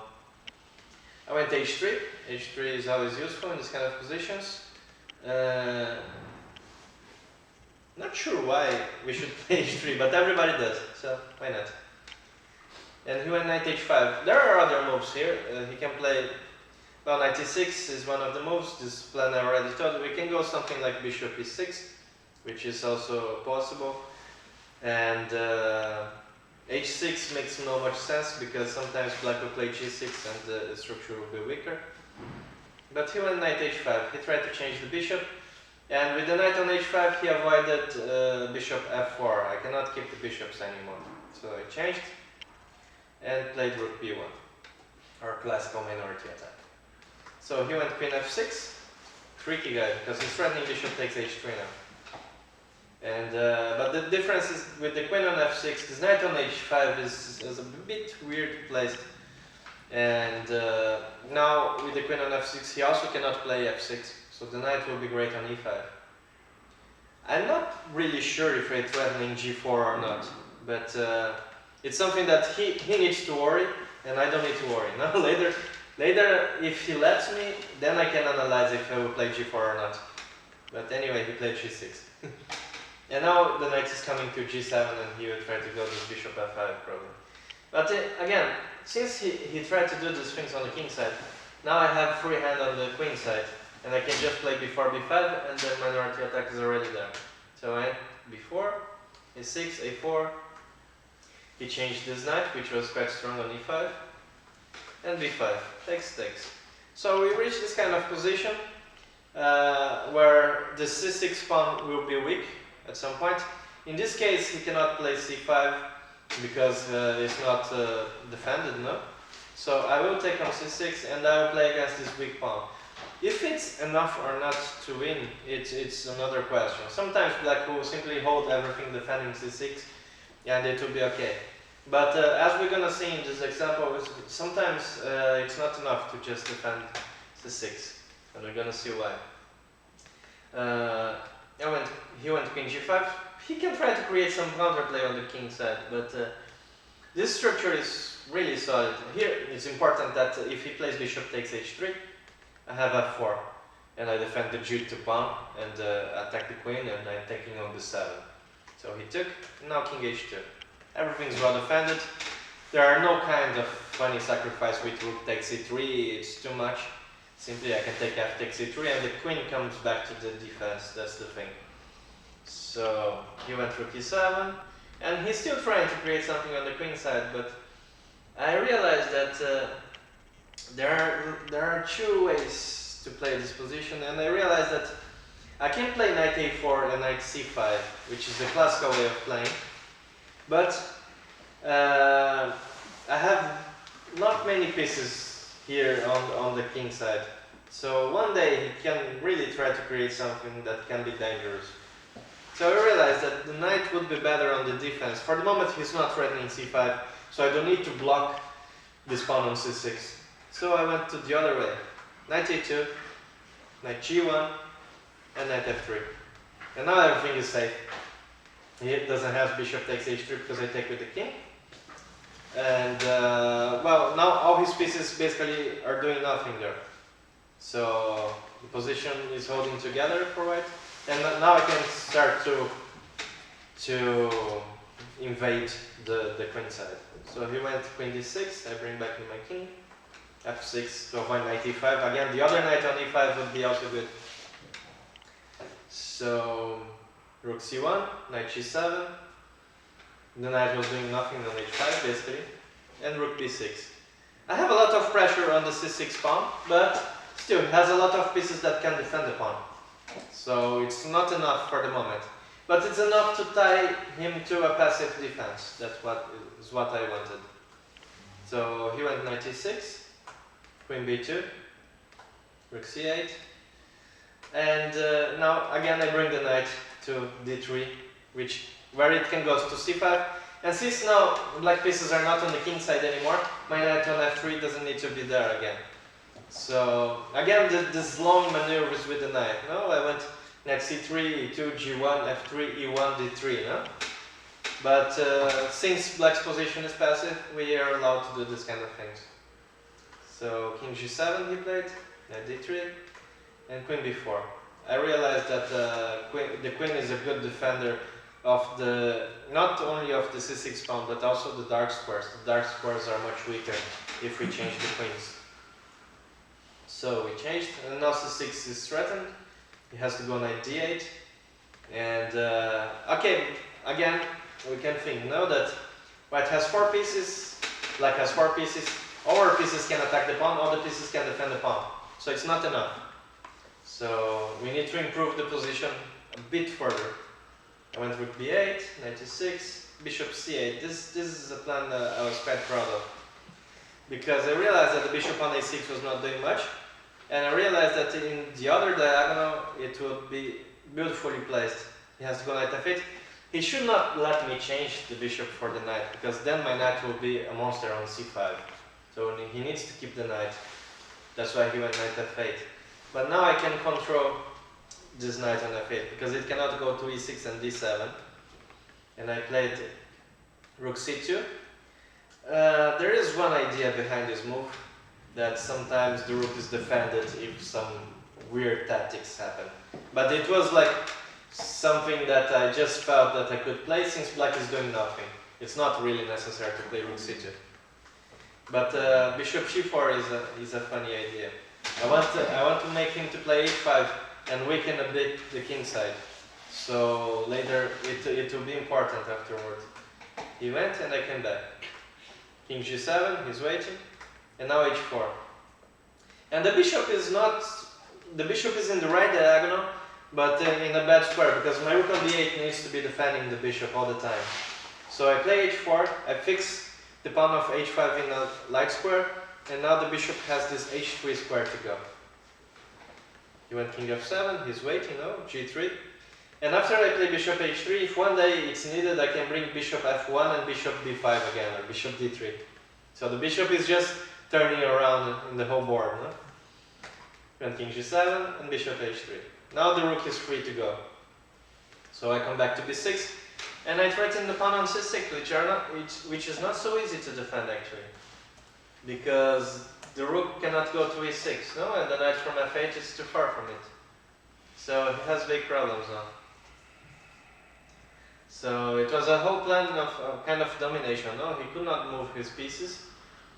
I went h3. h3 is always useful in this kind of positions. Not sure why we should play h3, but everybody does, so why not? And he went knight h5. There are other moves here. He can play Well, knight e6 is one of the moves. This plan I already told you. We can go something like bishop e6, which is also possible. And h6 makes no much sense because sometimes black will play g6 and the structure will be weaker. But he went knight h5. He tried to change the bishop. And with the knight on h5 he avoided bishop f4. I cannot keep the bishops anymore. So I changed and played rook b1, or classical minority attack. So he went queen f6. Tricky guy because he's threatening bishop takes h3 now. And but the difference is with the queen on f6, this knight on h5 is a bit weird placed. And now with the queen on f6 he also cannot play f6, so the knight will be great on e5. I'm not really sure if he's threatening g4 or not, but it's something that he needs to worry, and I don't need to worry. Now later if he lets me, then I can analyze if I will play g4 or not. But anyway, he played g6. And now the knight is coming to g7 and he will try to go to bishop f5 probably. But again, since he tried to do these things on the king side, now I have free hand on the queen side. And I can just play before b5 and the minority attack is already there. So I b4, a6, a4. He changed this knight, which was quite strong on e5. And b5, takes. So we reach this kind of position where the c6 pawn will be weak at some point. In this case, he cannot play c5 because it's not defended, no? So I will take on c6 and I will play against this weak pawn. If it's enough or not to win, it's another question. Sometimes black will simply hold everything defending c6 and it will be okay. But as we're gonna see in this example, sometimes it's not enough to just defend c6, and we're gonna see why. He went queen g5. He can try to create some counterplay on the king side, but this structure is really solid. Here it's important that if he plays bishop takes h3, I have f4, and I defend the g2 pawn and attack the queen, and I'm taking on b7. So he took, now king h2. Everything's well defended. There are no kind of funny sacrifice with rook takes e3, it's too much. Simply I can take f takes e3 and the queen comes back to the defense, that's the thing. So he went rook e7, and he's still trying to create something on the queen side, but I realized that there are two ways to play this position, and I realized that I can play knight a4 and knight c5, which is the classical way of playing, but I have not many pieces here on the king side. So one day he can really try to create something that can be dangerous. So I realized that the knight would be better on the defense. For the moment he's not threatening c5, so I don't need to block this pawn on c6. So I went to the other way. Knight a2, knight g1, and knight f3. And now everything is safe. He doesn't have bishop takes h3 because I take with the king. And well, now all his pieces basically are doing nothing there. So the position is holding together for white. And now I can start to invade the queen side. So he went queen d6, I bring back my king. f6 to avoid knight e5. Again, the other knight on e5 would be also good. So rook c1, knight g7. The knight was doing nothing on h5 basically. And rook b6. I have a lot of pressure on the c6 pawn, but still it has a lot of pieces that can defend the pawn. So it's not enough for the moment. But it's enough to tie him to a passive defense. That's what I wanted. So he went knight e6, queen b2, rook c8. And now again I bring the knight to d3, where it can go to c5. And since now black pieces are not on the king side anymore, my knight on f3 doesn't need to be there again. So again, this long maneuvers with the knight. No, I went knight c3, e2, g1, f3, e1, d3. No, but since black's position is passive, we are allowed to do this kind of things. So king g7 he played, knight d3, and queen b4. I realized that the queen is a good defender of not only of the c6 pawn, but also the dark squares. The dark squares are much weaker if we change the queens. So So we changed, and now c6 is threatened. He has to go knight d8. And okay, again, we can think now that white has 4 pieces, black has 4 pieces, all our pieces can attack the pawn, all the pieces can defend the pawn. So it's not enough. So we need to improve the position a bit further. I went rook b8, knight e6, bishop c8. This is a plan that I was quite proud of. Because I realized that the bishop on a6 was not doing much. And I realized that in the other diagonal it would be beautifully placed. He has to go knight f8. He should not let me change the bishop for the knight, because then my knight will be a monster on c5. So he needs to keep the knight. That's why he went knight f8. But now I can control this knight on f8, because it cannot go to e6 and d7. And I played rook c2. There is one idea behind this move, that sometimes the rook is defended if some weird tactics happen. But it was like something that I just felt that I could play since black is doing nothing. It's not really necessary to play rook c2. But bishop c4 is a funny idea. I want to make him to play h5 and weaken a bit the king side. So later it will be important afterward. He went and I came back. King g7, he's waiting, and now h4. And the bishop is in the right diagonal, but in a bad square, because my rook on d8 needs to be defending the bishop all the time. So I play h4, I fix the pawn of h5 in a light square, and now the bishop has this h3 square to go. He went king f7, he's waiting, no, g3. And after I play bishop h3, if one day it's needed, I can bring bishop f1 and bishop b5 again, or bishop d3. So the bishop is just turning around in the whole board, no? And king g7 and bishop h3. Now the rook is free to go. So I come back to b6, and I threaten the pawn on c6, which is not so easy to defend actually. Because the rook cannot go to e6, no? And the knight from f8 is too far from it. So he has big problems now. So it was a whole plan of kind of domination, no? He could not move his pieces.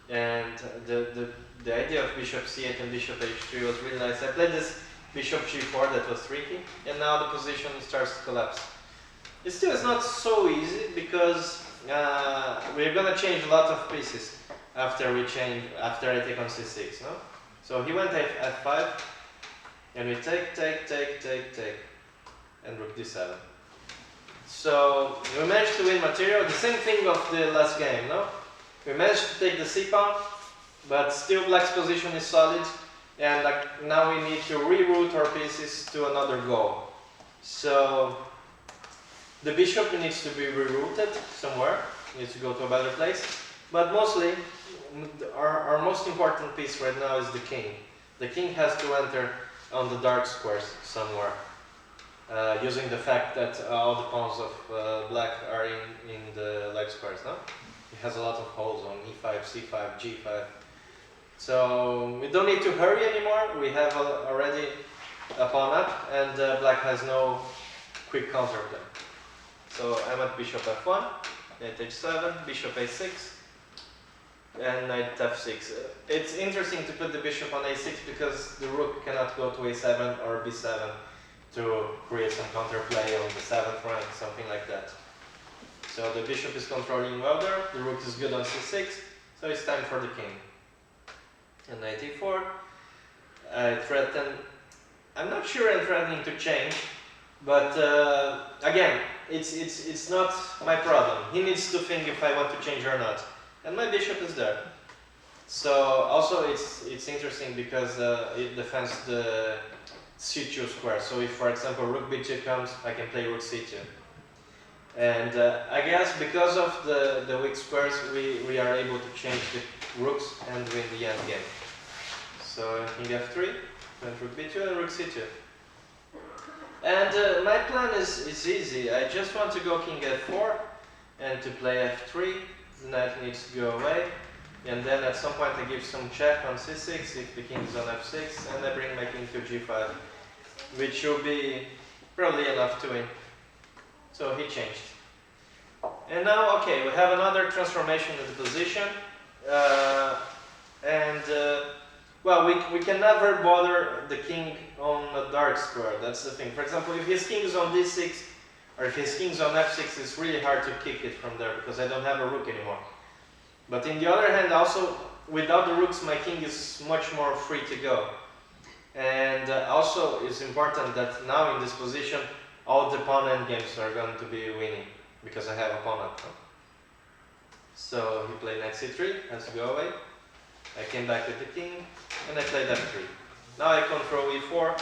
And the idea of bishop c8 and bishop h3 was really nice. I played this bishop g4 that was tricky, and now the position starts to collapse. It still is not so easy, because we're gonna change a lot of pieces after I take on c6, no? So he went f5, and we take, and rook d7. So we managed to win material, the same thing of the last game, no? We managed to take the c-pawn, but still black's position is solid, and now we need to reroute our pieces to another goal. So the bishop needs to be rerouted somewhere, needs to go to a better place, but mostly our most important piece right now is the king. The king has to enter on the dark squares somewhere, using the fact that all the pawns of black are in the light squares, no? It has a lot of holes on e5, c5, g5. So we don't need to hurry anymore. We have already a pawn up, and black has no quick counter play. So I'm at bishop f1, knight h7, bishop a6, and knight f6. It's interesting to put the bishop on a6 because the rook cannot go to a7 or b7 to create some counterplay on the 7th rank, something like that. So the bishop is controlling well there, the rook is good on c6, so it's time for the king. And knight e4, I threaten, I'm not sure I'm threatening to change, but again, it's not my problem. He needs to think if I want to change or not. And my bishop is there. So also it's interesting because it defends the c2 square. So if, for example, rook b2 comes, I can play rook c2. And I guess because of the weak squares, we are able to change the rooks and win the endgame. So king f3, went rook b2 and rook c2. And my plan is easy. I just want to go king f4 and to play f3. The knight needs to go away. And then at some point I give some check on c6 if the king is on f6, and I bring my king to g5, which will be probably enough to win. So he changed. And now, okay, we have another transformation of the position. Well, we can never bother the king on a dark square. That's the thing. For example, if his king is on d6 or if his king is on f6, it's really hard to kick it from there because I don't have a rook anymore. But in the other hand, also without the rooks, my king is much more free to go. And also, it's important that now in this position, all the pawn endgames are going to be winning because I have a pawn up front. So he played knight c3, has to go away. I came back with the king, and I played f3. Now I control e4,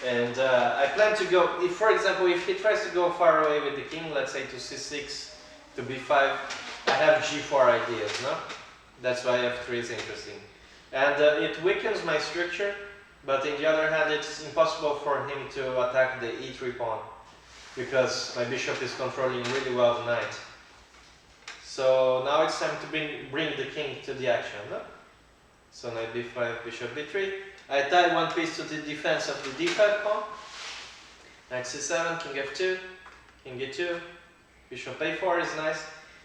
and I plan to go, if for example, if he tries to go far away with the king, let's say to c6, to b5, I have g4 ideas, no? That's why f3 is interesting. And it weakens my structure, but on the other hand, it's impossible for him to attack the e3 pawn, because my bishop is controlling really well the knight. So now it's time to bring the king to the action, no? So knight b5, bishop b3. I tie one piece to the defense of the d5 pawn. Knight c7, king f2, king e2, bishop a4 is nice.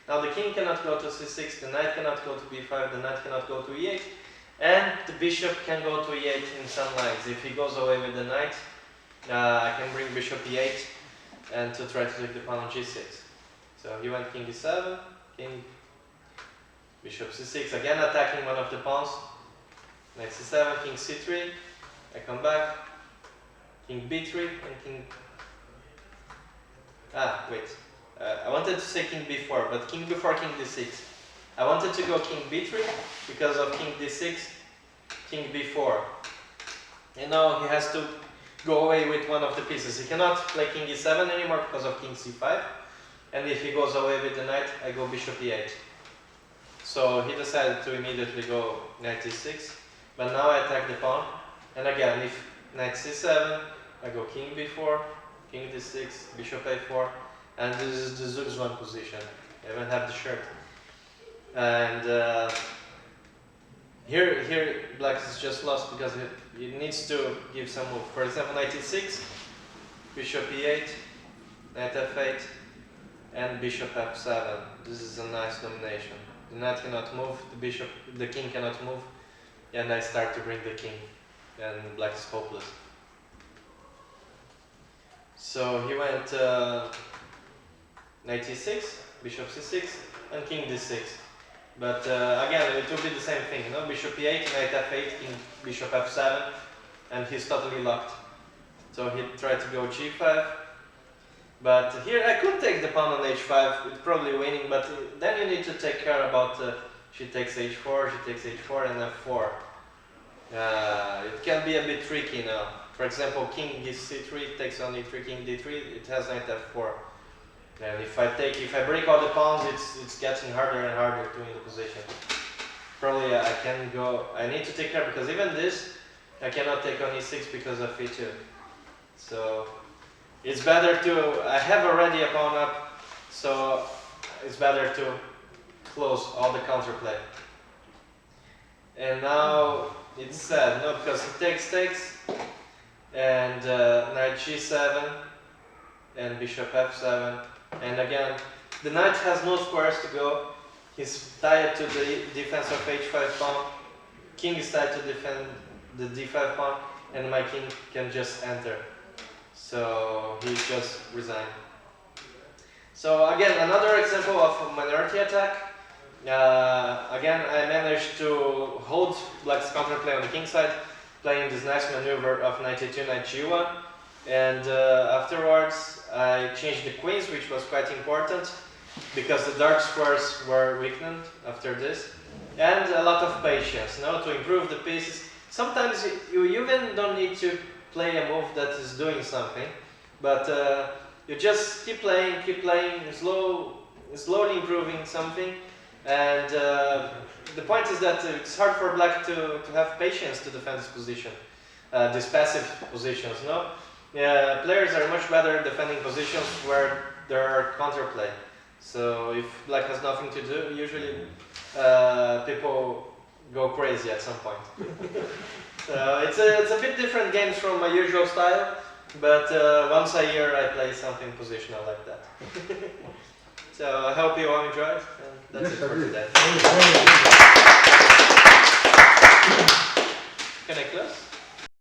Now the king cannot go to c6, the knight cannot go to b5, the knight cannot go to e8, and the bishop can go to e8 in some lines. If he goes away with the knight, I can bring bishop e8 and to try to take the pawn on g6. So he went king d7, king, bishop c6, again attacking one of the pawns. Knight c7, king c3, I come back, king b3, and king... I wanted to say king b4, but king b4, king d6. I wanted to go king b3 because of king d6, king b4. And now he has to go away with one of the pieces. He cannot play king e7 anymore because of king c5. And if he goes away with the knight, I go bishop e8. So he decided to immediately go knight e6. But now I attack the pawn. And again, if knight c7, I go king b4, king d6, bishop a4. And this is the Zug's one position. I even have the shirt. And here black is just lost because he needs to give some move. For example, knight e6, bishop e8, knight f8, and bishop f7. This is a nice domination. The knight cannot move, the king cannot move, and I start to bring the king, and black is hopeless. So he went knight e6, bishop c6, and king d6. But again, it will be the same thing, you know? Bishop e8, knight f8, king, bishop f7, and he's totally locked. So he tried to go g5, but here I could take the pawn on h5, it's probably winning, but then you need to take care about she takes h4, she takes h4, and f4. It can be a bit tricky now. For example, king c3 takes on e3, king d3, it has knight f4. And if I break all the pawns, it's getting harder and harder to win the position. Probably I need to take care, because even this, I cannot take on e6 because of e2. So it's better I have already a pawn up, so it's better to close all the counterplay. And now it's sad, no, because he takes, and knight g7, and bishop f7. And again, the knight has no squares to go. He's tied to the defense of h5 pawn. King is tied to defend the d5 pawn, and my king can just enter. So he just resigned. So again, another example of a minority attack. Again, I managed to hold black's counterplay on the king side, playing this nice maneuver of knight e2, knight g1. And afterwards, I changed the queens, which was quite important, because the dark squares were weakened after this. And a lot of patience, to improve the pieces. Sometimes you even don't need to play a move that is doing something, but you just keep playing, slowly improving something. And the point is that it's hard for black to have patience to defend this position, these passive positions, no? Players are much better defending positions where there are counterplay. So if black has nothing to do, usually people go crazy at some point. So it's a bit different games from my usual style, but once a year I play something positional like that. So I hope you all enjoyed, and that's it for today. Can I close?